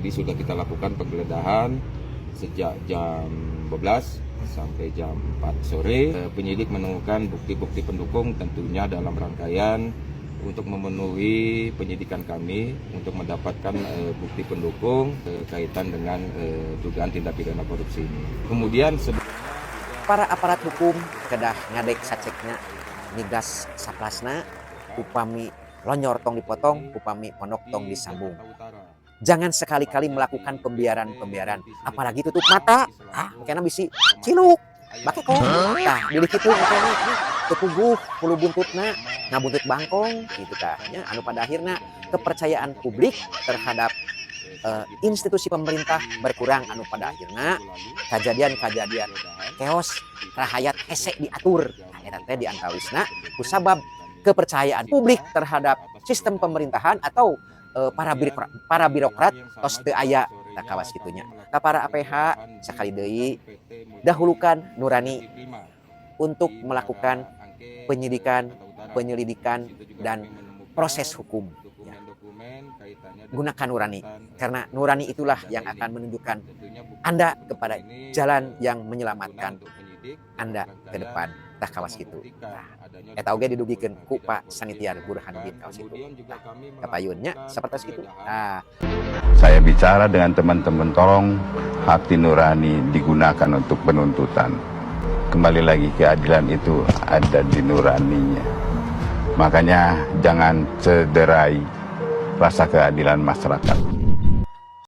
Jadi sudah kita lakukan penggeledahan sejak jam 12 sampai jam 4 sore. Penyidik menemukan bukti-bukti pendukung tentunya dalam rangkaian untuk memenuhi penyidikan kami untuk mendapatkan bukti pendukung kaitan dengan dugaan tindak pidana korupsi ini. Kemudian para aparat hukum kedah ngadek saceknya migas saplasna upami lonyor tong dipotong, upami pondok tong disambung. Jangan sekali-kali melakukan pembiaran, apalagi tutup mata. Karena bisi ciluk, bake kok. Tah, jadi kitu makanya tepuguh puluh buntutna, ngabuntut bangkong gitu tah. Anu pada akhirnya kepercayaan publik terhadap institusi pemerintah berkurang, anu pada akhirnya kejadian-kejadian chaos rahayat hese diatur. Nah, eta teh diantawisna kusabab kepercayaan publik terhadap sistem pemerintahan atau para birokrat tos teu aya tak kawas kitunya. Ka para APH sakali deui dahulukan nurani untuk melakukan penyidikan, penyelidikan dan proses hukum. Ya. Gunakan nurani karena nurani itulah yang akan menunjukkan Anda kepada jalan yang menyelamatkan Anda ke depan. Tah kawas kitu. Eta oge didugikeun ku Pak Sanitiar Burhanuddin kawas kitu. Kapayunnya seperti itu. Saya bicara dengan teman-teman, tolong hati nurani digunakan untuk penuntutan. Kembali lagi, keadilan itu ada di nuraninya. Makanya jangan cederai rasa keadilan masyarakat.